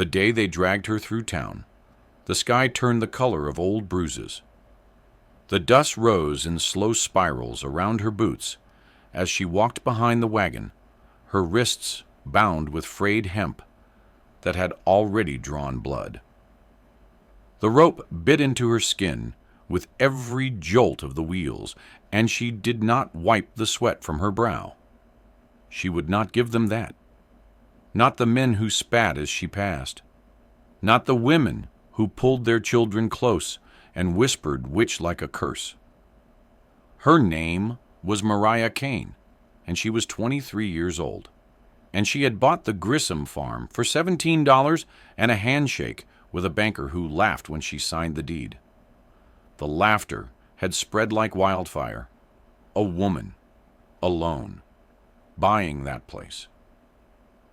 The day they dragged her through town, the sky turned the color of old bruises. The dust rose in slow spirals around her boots as she walked behind the wagon, her wrists bound with frayed hemp that had already drawn blood. The rope bit into her skin with every jolt of the wheels, and she did not wipe the sweat from her brow. She would not give them that. Not the men who spat as she passed. Not the women who pulled their children close and whispered which like a curse. Her name was Mariah Kane, and she was 23 years old. And she had bought the Grissom farm for $17 and a handshake with a banker who laughed when she signed the deed. The laughter had spread like wildfire. A woman, alone, buying that place.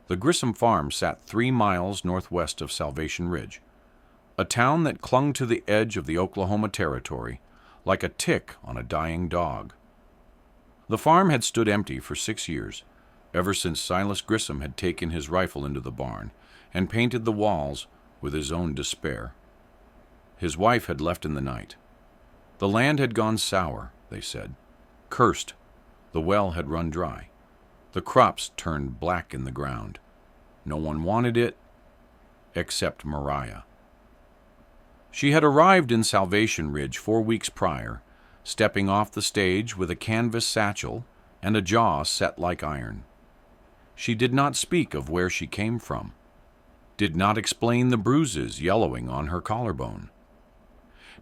The Grissom farm sat 3 miles northwest of Salvation Ridge, a town that clung to the edge of the Oklahoma Territory like a tick on a dying dog. The farm had stood empty for 6 years, ever since Silas Grissom had taken his rifle into the barn and painted the walls with his own despair. His wife had left in the night. The land had gone sour, they said, cursed. The well had run dry. The crops turned black in the ground. No one wanted it except Mariah. She had arrived in Salvation Ridge 4 weeks prior, stepping off the stage with a canvas satchel and a jaw set like iron. She did not speak of where she came from, did not explain the bruises yellowing on her collarbone,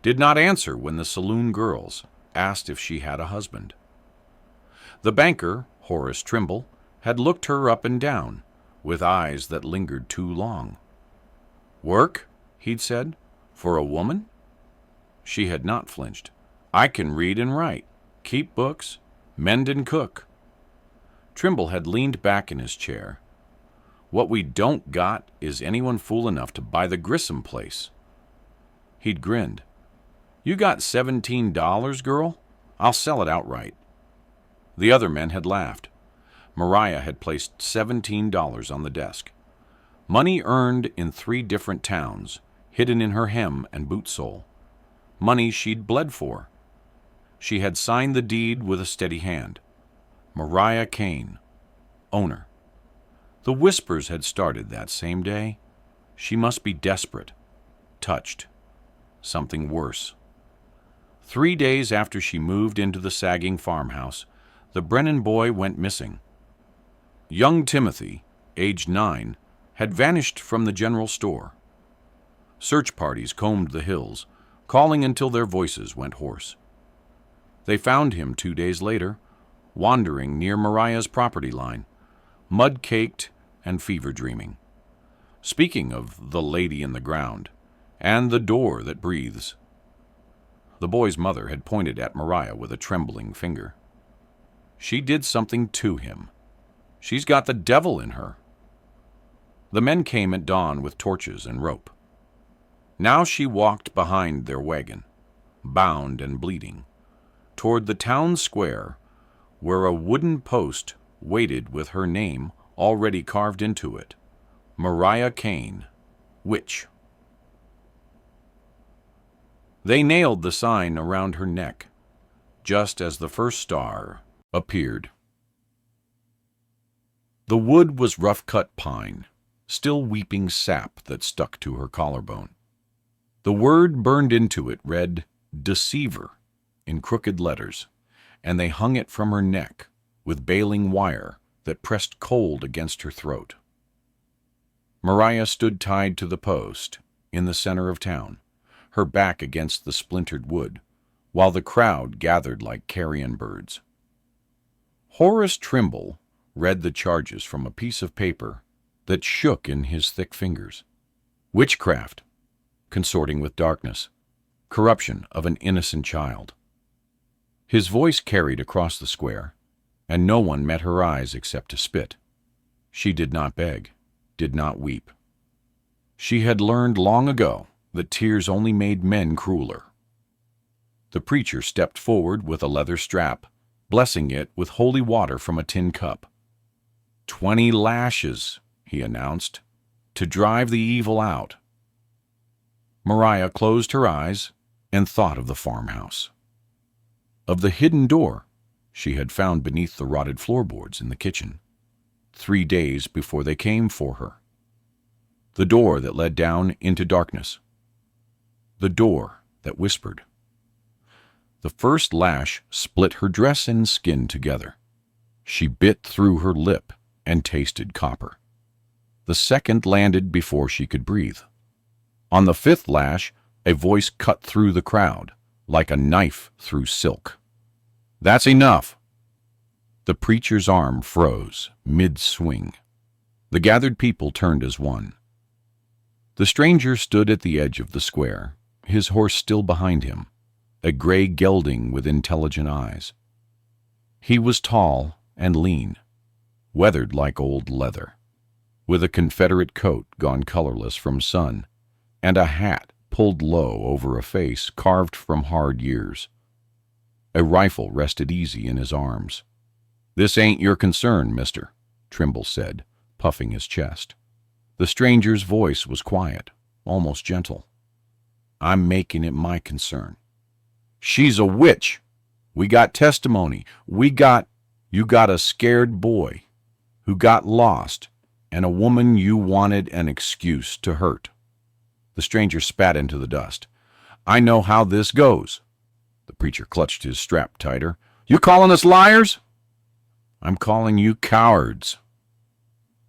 did not answer when the saloon girls asked if she had a husband. The banker, Horace Trimble, had looked her up and down, with eyes that lingered too long. "Work?" he'd said. "For a woman?" She had not flinched. "I can read and write, keep books, mend and cook." Trimble had leaned back in his chair. "What we don't got is anyone fool enough to buy the Grissom place." He'd grinned. "You got $17, girl? I'll sell it outright." The other men had laughed. Mariah had placed $17 on the desk. Money earned in 3 different towns, hidden in her hem and boot sole. Money she'd bled for. She had signed the deed with a steady hand. Mariah Kane, owner. The whispers had started that same day. She must be desperate, touched. Something worse. 3 days after she moved into the sagging farmhouse, the Brennan boy went missing. Young Timothy, aged 9, had vanished from the general store. Search parties combed the hills, calling until their voices went hoarse. They found him 2 days later, wandering near Mariah's property line, mud-caked and fever-dreaming. Speaking of the lady in the ground, and the door that breathes. The boy's mother had pointed at Mariah with a trembling finger. She did something to him. She's got the devil in her. The men came at dawn with torches and rope. Now she walked behind their wagon, bound and bleeding, toward the town square where a wooden post waited with her name already carved into it. Mariah Kane, witch. They nailed the sign around her neck, just as the first star appeared. The wood was rough-cut pine, still weeping sap that stuck to her collarbone. The word burned into it read, "Deceiver," in crooked letters, and they hung it from her neck with baling wire that pressed cold against her throat. Mariah stood tied to the post in the center of town, her back against the splintered wood, while the crowd gathered like carrion birds. Horace Trimble read the charges from a piece of paper that shook in his thick fingers. Witchcraft, consorting with darkness, corruption of an innocent child. His voice carried across the square, and no one met her eyes except to spit. She did not beg, did not weep. She had learned long ago that tears only made men crueler. The preacher stepped forward with a leather strap, blessing it with holy water from a tin cup. 20 lashes, he announced. to drive the evil out. Mariah closed her eyes and thought of the farmhouse, of the hidden door she had found beneath the rotted floorboards in the kitchen 3 days before they came for her. The door that led down into darkness. The door that whispered. The first lash split her dress and skin together. She bit through her lip and tasted copper. The second landed before she could breathe. On the fifth lash, a voice cut through the crowd, like a knife through silk. "That's enough!" The preacher's arm froze, mid-swing. The gathered people turned as one. The stranger stood at the edge of the square, his horse still behind him, a gray gelding with intelligent eyes. He was tall and lean, weathered like old leather, with a Confederate coat gone colorless from sun, and a hat pulled low over a face carved from hard years. A rifle rested easy in his arms. "This ain't your concern, mister," Trimble said, puffing his chest. The stranger's voice was quiet, almost gentle. "I'm making it my concern. She's a witch. We got testimony. You got a scared boy who got lost and a woman you wanted an excuse to hurt." The stranger spat into the dust. "I know how this goes." The preacher clutched his strap tighter. "You calling us liars?" "I'm calling you cowards."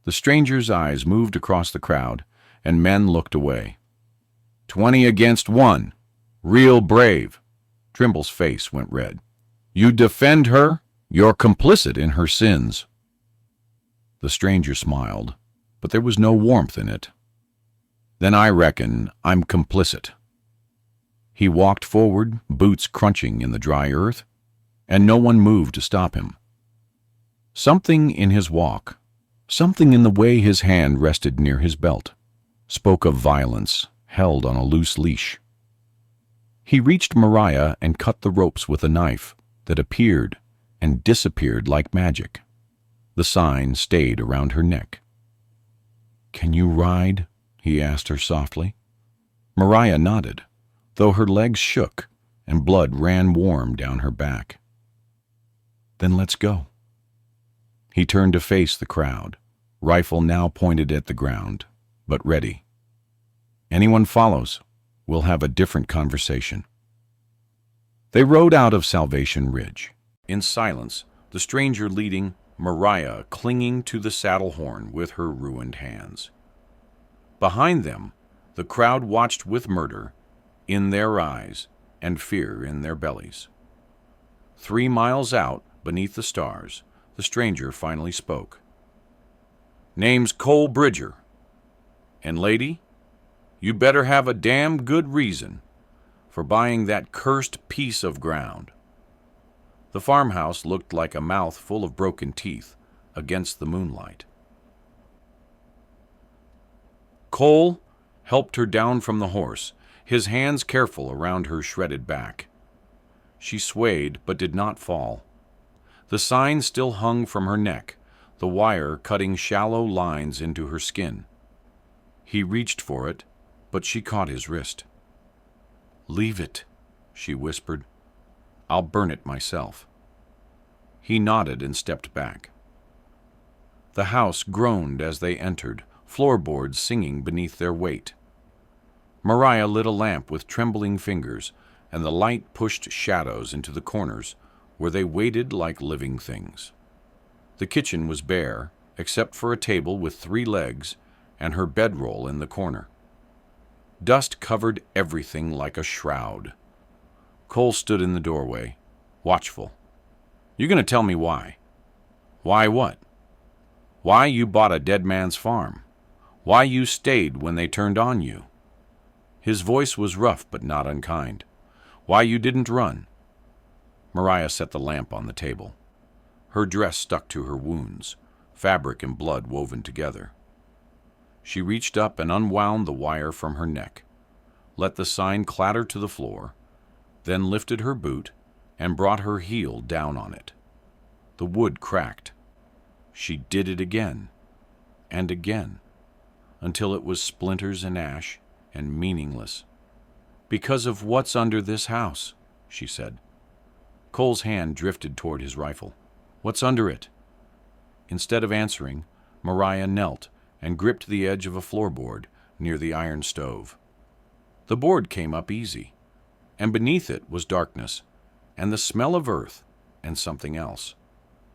The stranger's eyes moved across the crowd, and men looked away. 20 against 1. Real brave. Trimble's face went red. "You defend her? You're complicit in her sins." The stranger smiled, but there was no warmth in it. "Then I reckon I'm complicit." He walked forward, boots crunching in the dry earth, and no one moved to stop him. Something in his walk, something in the way his hand rested near his belt, spoke of violence held on a loose leash. He reached Mariah and cut the ropes with a knife that appeared and disappeared like magic. The sign stayed around her neck. "Can you ride?" he asked her softly. Mariah nodded, though her legs shook and blood ran warm down her back. "Then let's go." He turned to face the crowd, rifle now pointed at the ground, but ready. "Anyone follows, we'll have a different conversation." They rode out of Salvation Ridge, in silence, the stranger leading, Mariah clinging to the saddle horn with her ruined hands. Behind them, the crowd watched with murder in their eyes and fear in their bellies. 3 miles out, beneath the stars, the stranger finally spoke. "Name's Cole Bridger. And lady, you better have a damn good reason for buying that cursed piece of ground." The farmhouse looked like a mouth full of broken teeth against the moonlight. Cole helped her down from the horse, his hands careful around her shredded back. She swayed but did not fall. The sign still hung from her neck, the wire cutting shallow lines into her skin. He reached for it, but she caught his wrist. "Leave it," she whispered. "I'll burn it myself." He nodded and stepped back. The house groaned as they entered, floorboards singing beneath their weight. Mariah lit a lamp with trembling fingers, and the light pushed shadows into the corners where they waited like living things. The kitchen was bare, except for a table with 3 legs and her bedroll in the corner. Dust covered everything like a shroud. Cole stood in the doorway, watchful. "You gonna tell me why?" "Why what?" "Why you bought a dead man's farm. Why you stayed when they turned on you." His voice was rough but not unkind. "Why you didn't run." Mariah set the lamp on the table. Her dress stuck to her wounds, fabric and blood woven together. She reached up and unwound the wire from her neck, let the sign clatter to the floor, then lifted her boot and brought her heel down on it. The wood cracked. She did it again and again. until it was splinters and ash and meaningless. "Because of what's under this house," she said. Cole's hand drifted toward his rifle. "What's under it?" Instead of answering, Mariah knelt and gripped the edge of a floorboard near the iron stove. The board came up easy, and beneath it was darkness and the smell of earth and something else,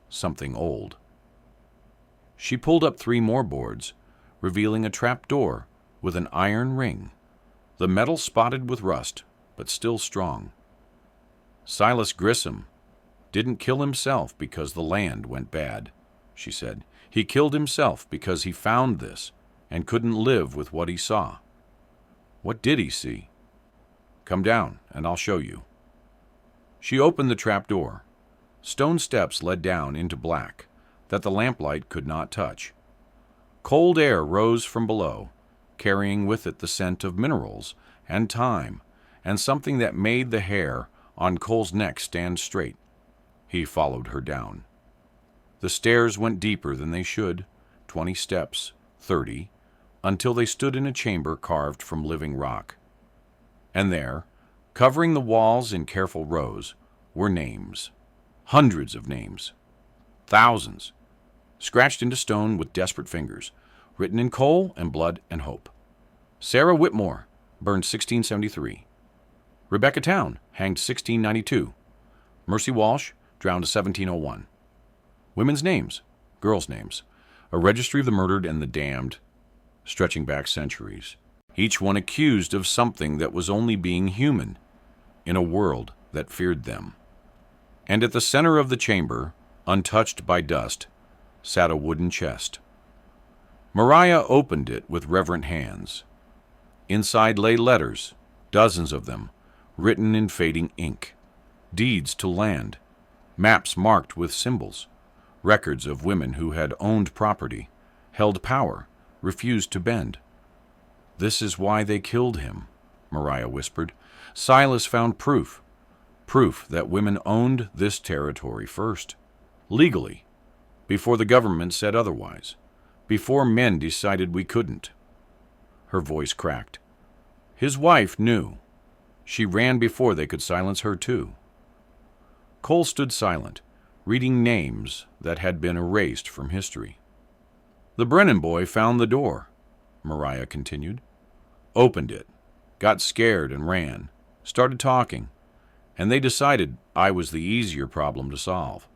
something old. She pulled up 3 more boards, revealing a trap door with an iron ring, the metal spotted with rust, but still strong. "Silas Grissom didn't kill himself because the land went bad," she said. "He killed himself because he found this and couldn't live with what he saw." "What did he see?" "Come down, and I'll show you." She opened the trap door. Stone steps led down into black that the lamplight could not touch. Cold air rose from below, carrying with it the scent of minerals and thyme and something that made the hair on Cole's neck stand straight. He followed her down. The stairs went deeper than they should, 20 steps, 30, until they stood in a chamber carved from living rock. And there, covering the walls in careful rows, were names. Hundreds of names. Thousands. Scratched into stone with desperate fingers, written in coal and blood and hope. Sarah Whitmore, burned 1673. Rebecca Town, hanged 1692. Mercy Walsh, drowned 1701. Women's names, girls' names, a registry of the murdered and the damned, stretching back centuries, each one accused of something that was only being human in a world that feared them. And at the center of the chamber, untouched by dust, sat a wooden chest. Mariah opened it with reverent hands. Inside lay letters, dozens of them, written in fading ink, deeds to land, maps marked with symbols, records of women who had owned property, held power, refused to bend. "This is why they killed him," Mariah whispered. "Silas found proof that women owned this territory first, legally, before the government said otherwise, before men decided we couldn't." Her voice cracked. His wife knew. She ran before they could silence her too. Cole stood silent, reading names that had been erased from history. "The Brennan boy found the door," Mariah continued. "Opened it, got scared and ran, started talking, and they decided I was the easier problem to solve."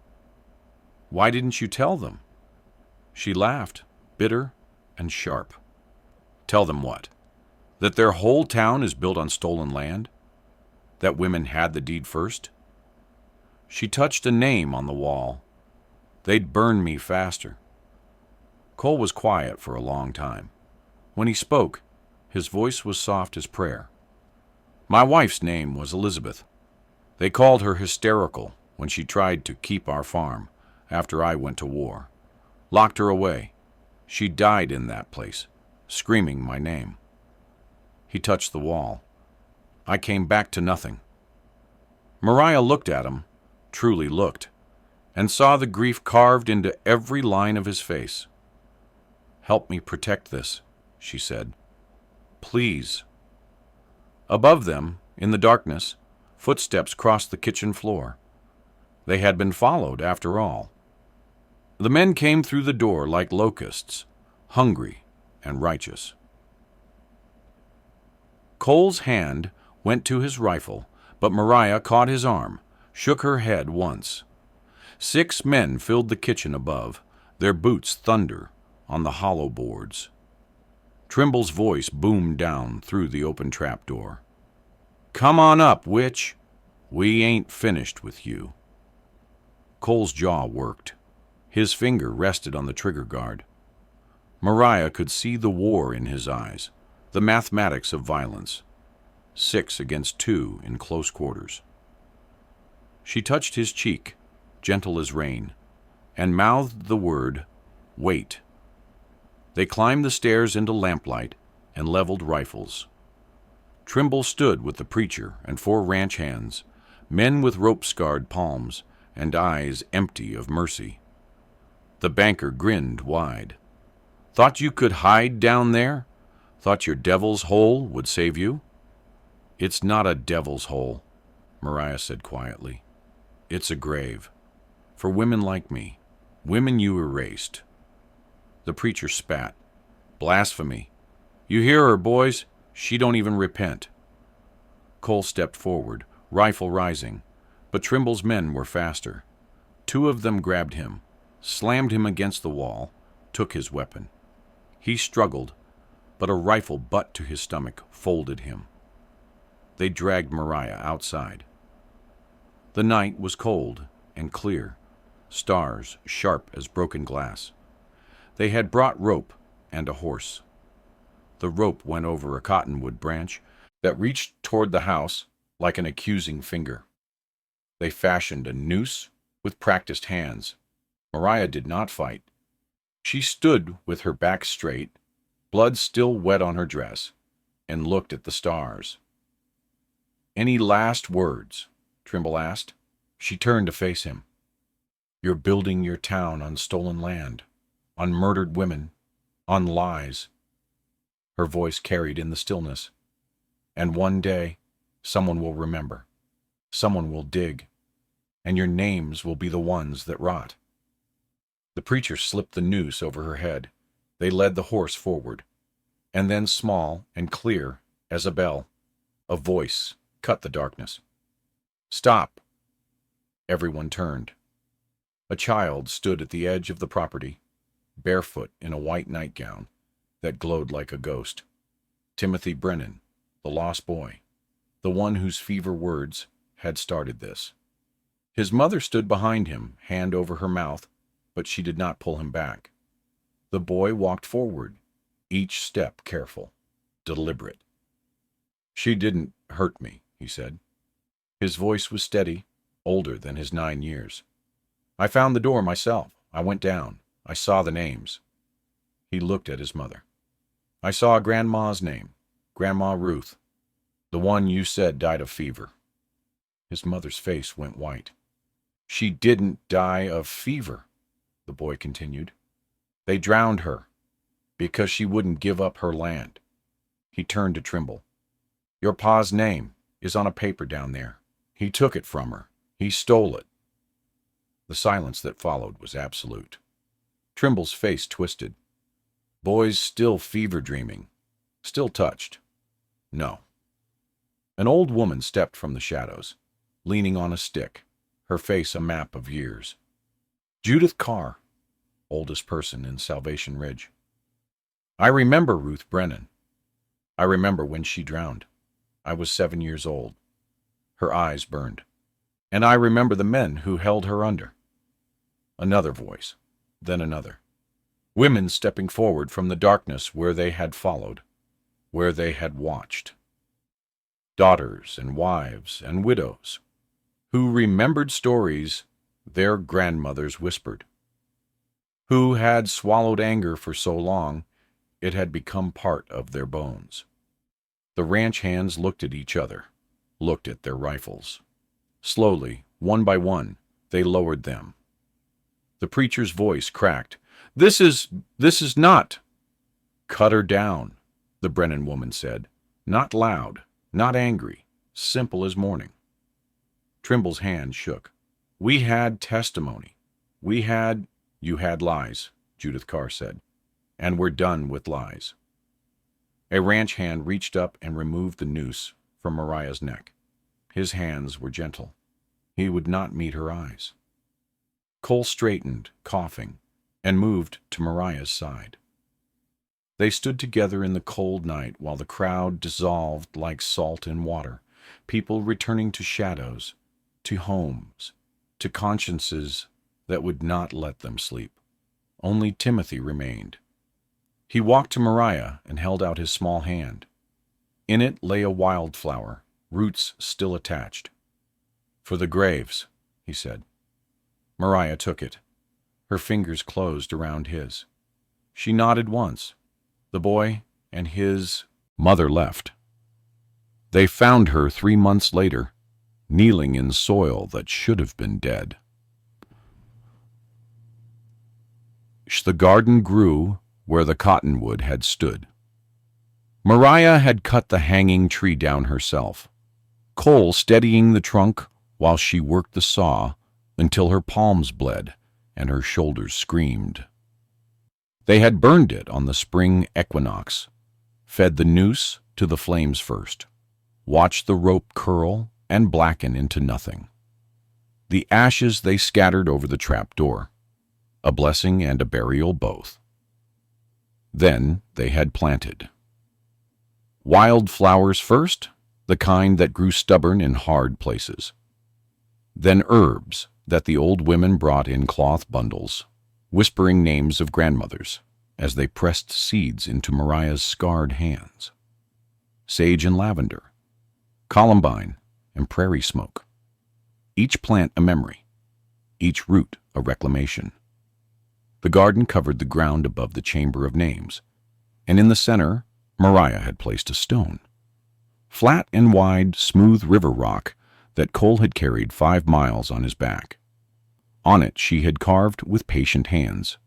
"Why didn't you tell them?" She laughed, bitter and sharp. "Tell them what? That their whole town is built on stolen land? That women had the deed first?" She touched a name on the wall. "They'd burn me faster." Cole was quiet for a long time. When he spoke, his voice was soft as prayer. "My wife's name was Elizabeth. They called her hysterical when she tried to keep our farm after I went to war. Locked her away. She died in that place, screaming my name." He touched the wall. "I came back to nothing." Mariah looked at him, truly looked, and saw the grief carved into every line of his face. "Help me protect this," she said. "Please." Above them, in the darkness, footsteps crossed the kitchen floor. They had been followed, after all. The men came through the door like locusts, hungry and righteous. Cole's hand went to his rifle, but Mariah caught his arm, shook her head once. 6 men filled the kitchen above, their boots thunder on the hollow boards. Trimble's voice boomed down through the open trapdoor. "Come on up, witch. We ain't finished with you." Cole's jaw worked. His finger rested on the trigger guard. Mariah could see the war in his eyes, the mathematics of violence. 6 against 2 in close quarters. She touched his cheek, gentle as rain, and mouthed the word, "Wait." They climbed the stairs into lamplight and leveled rifles. Trimble stood with the preacher and 4 ranch hands, men with rope-scarred palms and eyes empty of mercy. The banker grinned wide. Thought you could hide down there? Thought your devil's hole would save you? It's not a devil's hole, Mariah said quietly. It's a grave. For women like me. Women you erased. The preacher spat. Blasphemy. You hear her, boys? She don't even repent. Cole stepped forward, rifle rising, but Trimble's men were faster. Two of them grabbed him, slammed him against the wall, took his weapon. He struggled, but a rifle butt to his stomach folded him. They dragged Mariah outside. The night was cold and clear, stars sharp as broken glass. They had brought rope and a horse. The rope went over a cottonwood branch that reached toward the house like an accusing finger. They fashioned a noose with practiced hands. Mariah did not fight. She stood with her back straight, blood still wet on her dress, and looked at the stars. Any last words? Trimble asked. She turned to face him. You're building your town on stolen land, on murdered women, on lies. Her voice carried in the stillness. And one day, someone will remember. Someone will dig. And your names will be the ones that rot. The preacher slipped the noose over her head. They led the horse forward. And then small and clear as a bell, a voice cut the darkness. Stop! Everyone turned. A child stood at the edge of the property, barefoot in a white nightgown that glowed like a ghost. Timothy Brennan, the lost boy, the one whose fever words had started this. His mother stood behind him, hand over her mouth, but she did not pull him back. The boy walked forward, each step careful, deliberate. She didn't hurt me, he said. His voice was steady, older than his 9 years. I found the door myself. I went down. I saw the names. He looked at his mother. I saw Grandma's name, Grandma Ruth, the one you said died of fever. His mother's face went white. She didn't die of fever, the boy continued. They drowned her because she wouldn't give up her land. He turned to Trimble. Your pa's name is on a paper down there. He took it from her. He stole it. The silence that followed was absolute. Trimble's face twisted. Boys still fever dreaming, still touched. No. An old woman stepped from the shadows, leaning on a stick, her face a map of years. Judith Carr, oldest person in Salvation Ridge. I remember Ruth Brennan. I remember when she drowned. I was 7 years old. Her eyes burned. And I remember the men who held her under. Another voice, then another. Women stepping forward from the darkness where they had followed, where they had watched. Daughters and wives and widows, who remembered stories their grandmothers whispered, who had swallowed anger for so long it had become part of their bones. The ranch hands looked at each other, looked at their rifles. Slowly, one by one, they lowered them. The preacher's voice cracked. This is not. Cut her down, the Brennan woman said. Not loud, not angry, simple as morning. Trimble's hand shook. We had testimony. You had lies, Judith Carr said. And we're done with lies. A ranch hand reached up and removed the noose from Mariah's neck. His hands were gentle. He would not meet her eyes. Cole straightened, coughing, and moved to Mariah's side. They stood together in the cold night while the crowd dissolved like salt in water, people returning to shadows, to homes, to consciences that would not let them sleep. Only Timothy remained. He walked to Mariah and held out his small hand. In it lay a wildflower, roots still attached. For the graves, he said. Mariah took it. Her fingers closed around his. She nodded once. The boy and his mother left. They found her 3 months later, kneeling in soil that should have been dead. The garden grew where the cottonwood had stood. Mariah had cut the hanging tree down herself, Cole steadying the trunk while she worked the saw until her palms bled and her shoulders screamed. They had burned it on the spring equinox, fed the noose to the flames first, watched the rope curl and blacken into nothing. The ashes they scattered over the trap door, a blessing and a burial both. Then they had planted. Wild flowers first, the kind that grew stubborn in hard places. Then herbs that the old women brought in cloth bundles, whispering names of grandmothers as they pressed seeds into Mariah's scarred hands. Sage and lavender, columbine and prairie smoke. Each plant a memory, each root a reclamation. The garden covered the ground above the chamber of names, and in the center, Mariah had placed a stone. Flat and wide, smooth river rock that Cole had carried 5 miles on his back. On it she had carved with patient hands,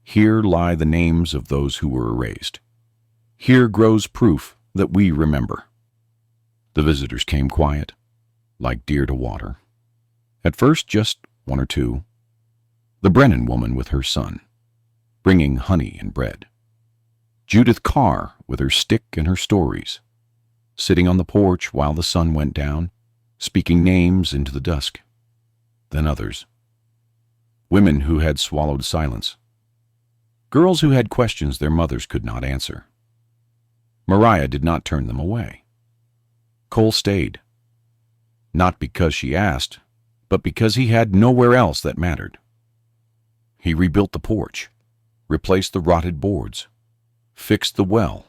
"Here lie the names of those who were erased. Here grows proof that we remember." The visitors came quiet, like deer to water. At first just 1 or 2. The Brennan woman with her son, bringing honey and bread. Judith Carr with her stick and her stories, sitting on the porch while the sun went down, speaking names into the dusk. Then others. Women who had swallowed silence. Girls who had questions their mothers could not answer. Mariah did not turn them away. Cole stayed. Not because she asked, but because he had nowhere else that mattered. He rebuilt the porch, replaced the rotted boards, fixed the well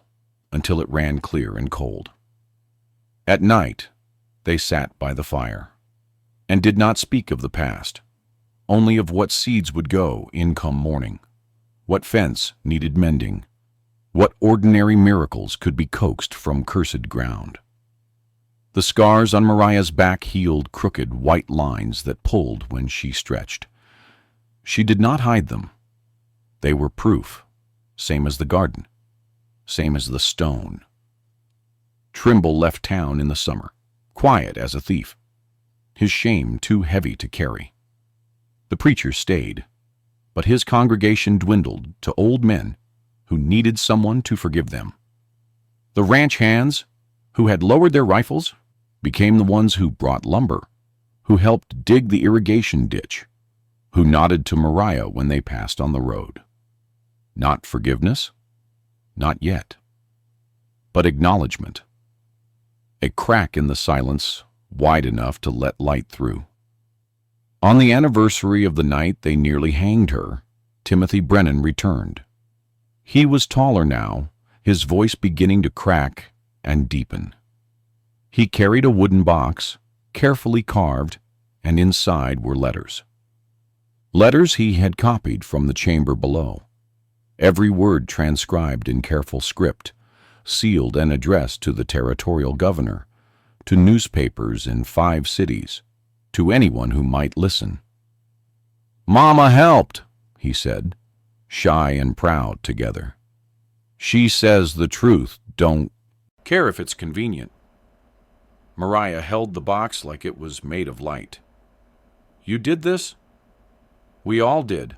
until it ran clear and cold. At night, they sat by the fire and did not speak of the past, only of what seeds would go in come morning, what fence needed mending, what ordinary miracles could be coaxed from cursed ground. The scars on Mariah's back healed crooked white lines that pulled when she stretched. She did not hide them. They were proof, same as the garden, same as the stone. Trimble left town in the summer, quiet as a thief, his shame too heavy to carry. The preacher stayed, but his congregation dwindled to old men who needed someone to forgive them. The ranch hands, who had lowered their rifles, became the ones who brought lumber, who helped dig the irrigation ditch, who nodded to Mariah when they passed on the road. Not forgiveness, not yet, but acknowledgement. A crack in the silence wide enough to let light through. On the anniversary of the night they nearly hanged her, Timothy Brennan returned. He was taller now, his voice beginning to crack and deepen. He carried a wooden box, carefully carved, and inside were letters. Letters he had copied from the chamber below, every word transcribed in careful script, sealed and addressed to the territorial governor, to newspapers in 5 cities, to anyone who might listen. "Mama helped," he said, shy and proud together. "She says the truth don't care if it's convenient." Mariah held the box like it was made of light. "You did this?" "We all did.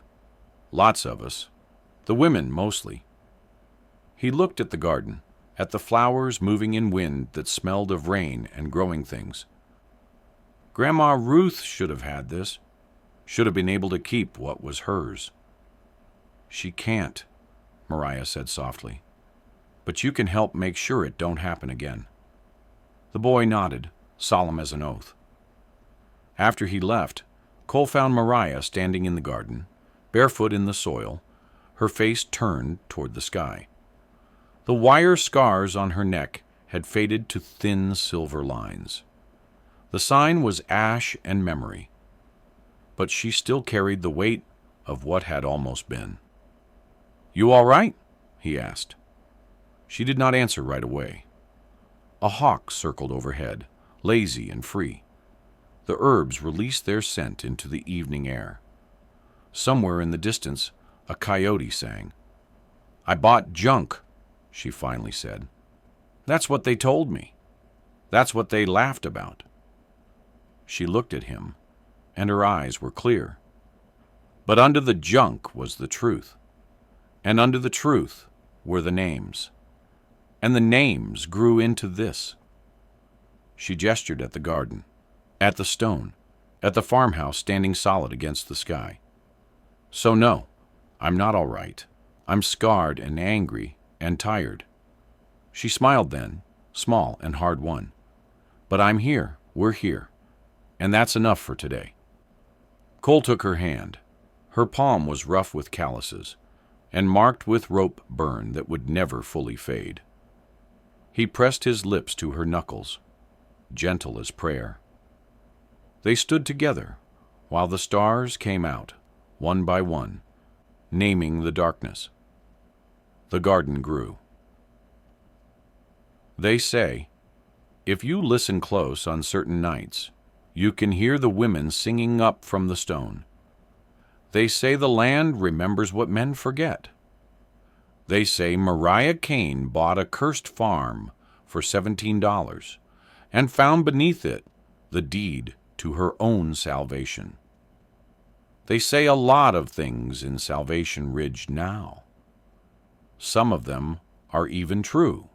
Lots of us. The women, mostly." He looked at the garden, at the flowers moving in wind that smelled of rain and growing things. "Grandma Ruth should have had this, should have been able to keep what was hers." "She can't," Mariah said softly. "But you can help make sure it don't happen again." The boy nodded, solemn as an oath. After he left, Cole found Mariah standing in the garden, barefoot in the soil, her face turned toward the sky. The wire scars on her neck had faded to thin silver lines. The sign was ash and memory, but she still carried the weight of what had almost been. "You all right?" he asked. She did not answer right away. A hawk circled overhead, lazy and free. The herbs released their scent into the evening air. Somewhere in the distance, a coyote sang. "I bought junk," she finally said. "That's what they told me. That's what they laughed about." She looked at him, and her eyes were clear. But under the junk was the truth, and under the truth were the names, and the names grew into this. She gestured at the garden, at the stone, at the farmhouse standing solid against the sky. "So no, I'm not all right. I'm scarred and angry and tired." She smiled then, small and hard-won. "But I'm here, we're here, and that's enough for today." Cole took her hand. Her palm was rough with calluses, and marked with rope burn that would never fully fade. He pressed his lips to her knuckles, gentle as prayer. They stood together while the stars came out, one by one, naming the darkness. The garden grew. They say, if you listen close on certain nights, you can hear the women singing up from the stone. They say the land remembers what men forget. They say Mariah Kane bought a cursed farm for $17 and found beneath it the deed to her own salvation. They say a lot of things in Salvation Ridge now. Some of them are even true.